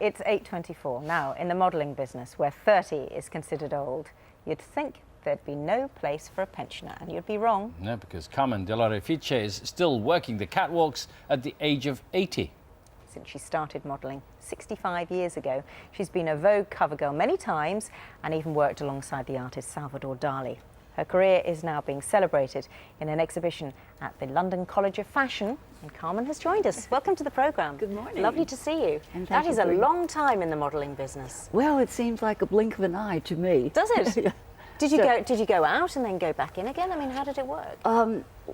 It's 8:24. Now, in the modelling business, where 30 is considered old, you'd think there'd be no place for a pensioner, and you'd be wrong. No, because Carmen DELL'OREFICE is still working the catwalks at the age of 80. Since she started modelling 65 years ago, she's been a Vogue cover girl many times and even worked alongside the artist Salvador Dali. Her career is now being celebrated in an exhibition at the London College of Fashion, and Carmen has joined us. Welcome to the programme. Good morning. Lovely to see you. And that is a long time in the modelling business. Well, it seems like a blink of an eye to me. Does it? Yeah. Did you go out and then go back in again? I mean, how did it work?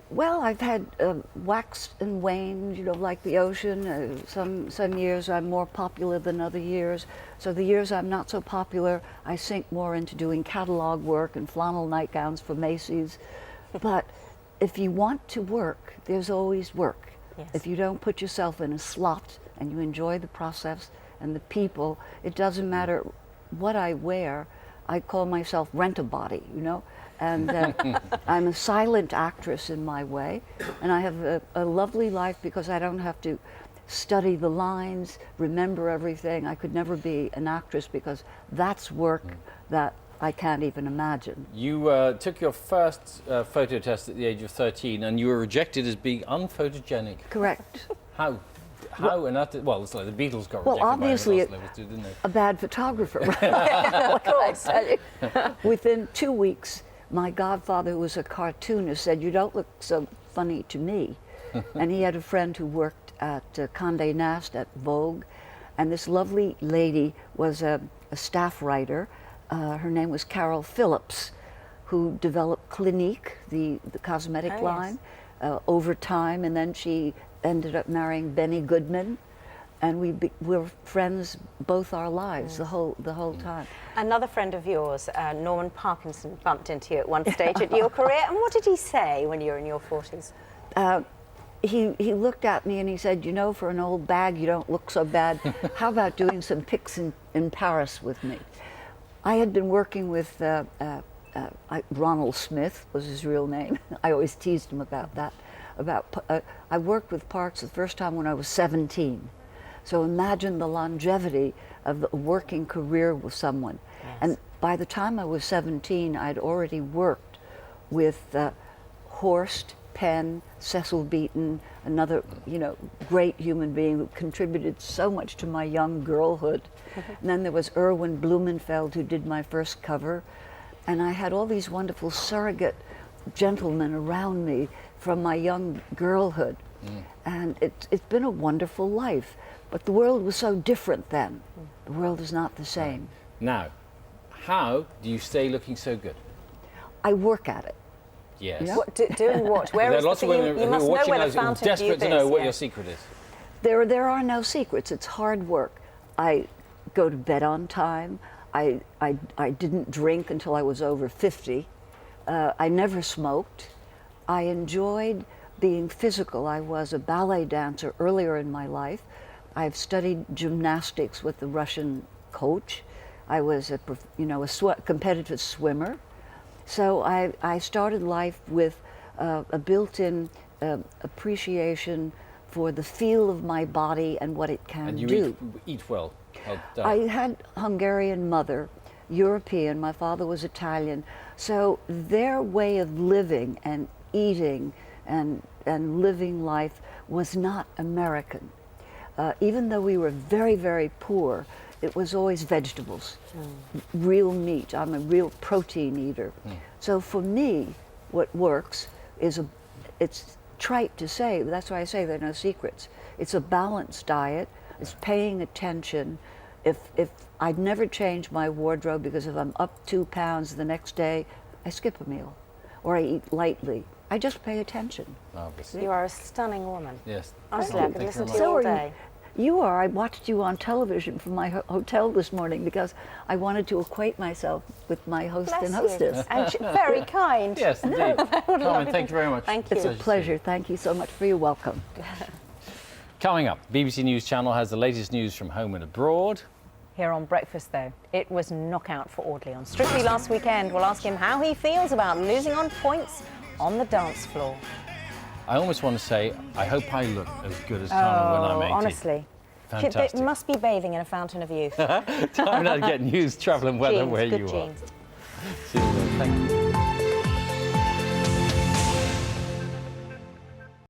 Well, I've had wax and wane, you know, like the ocean. Some years I'm more popular than other years. So the years I'm not so popular, I sink more into doing catalogue work and flannel nightgowns for Macy's. But if you want to work, there's always work. Yes. If you don't put yourself in a slot and you enjoy the process and the people, it doesn't matter what I wear. I call myself rent-a-body, you know, and I'm a silent actress in my way, and I have a lovely life because I don't have to study the lines, remember everything. I could never be an actress because that's work that I can't even imagine. You took your first photo test at the age of 13 and you were rejected as being unphotogenic. Correct. How? And that, well, it's like the Beatles got rejected. Well, obviously, by levels too, didn't they? a bad photographer. What can I say? Within 2 weeks, my godfather, who was a cartoonist, said, "You don't look so funny to me." And he had a friend who worked at Condé Nast at Vogue, and this lovely lady was a staff writer. Her name was Carol Phillips, who developed Clinique, the cosmetic line, over time, and then she ended up marrying Benny Goodman, and we were friends both our lives the whole time. Another friend of yours, Norman Parkinson, bumped into you at one stage at your career, and what did he say when you were in your 40s? He looked at me and he said, "You know, for an old bag, you don't look so bad. How about doing some pics in Paris with me?" I had been working with Ronald Smith was his real name. I always teased him about that. I worked with Parks the first time when I was 17. So imagine the longevity of the working career with someone. Yes. And by the time I was 17, I'd already worked with Horst, Penn, Cecil Beaton, another, you know, great human being who contributed so much to my young girlhood. And then there was Erwin Blumenfeld, who did my first cover. And I had all these wonderful surrogate gentlemen around me from my young girlhood. And it's been a wonderful life. But the world was so different then. The world is not the same. Now, how do you stay looking so good? I work at it. Yes. Yeah. Doing what? Where there is are lots the of women you who must are know watching where the us who are fountain of desperate youth to know is, what yeah. your secret is. There are no secrets. It's hard work. I go to bed on time. I didn't drink until I was over 50. I never smoked. I enjoyed being physical. I was a ballet dancer earlier in my life. I've studied gymnastics with the Russian coach. I was a competitive swimmer. So I started life with a built-in appreciation for the feel of my body and what it can do. And you eat well. I had Hungarian mother, European, my father was Italian, so their way of living and eating and living life was not American. Even though we were very, very poor, it was always vegetables, real meat. I'm a real protein eater. So for me, what works is it's trite to say, but that's why I say there are no secrets. It's a balanced diet. It's paying attention. If I'd never change my wardrobe, because if I'm up 2 pounds the next day, I skip a meal, or I eat lightly. I just pay attention. Obviously. You are a stunning woman. Yes. Honestly, I could listen to you So all are day. You are. I watched you on television from my hotel this morning because I wanted to acquaint myself with my host Bless and hostess. you. And very kind. Yes, indeed. Carmen, thank you very much. Thank you. It's a pleasure. Thank you so much for your welcome. Coming up, BBC News Channel has the latest news from home and abroad. Here on Breakfast, though, it was knockout for Audley on Strictly last weekend. We'll ask him how he feels about losing on points on the dance floor. I almost want to say, I hope I look as good as Carmen when I'm 80. Honestly, Fantastic. She must be bathing in a fountain of youth. Time now to get news, travel and weather Jeans, where good you jeans. are. See you then. Thank you.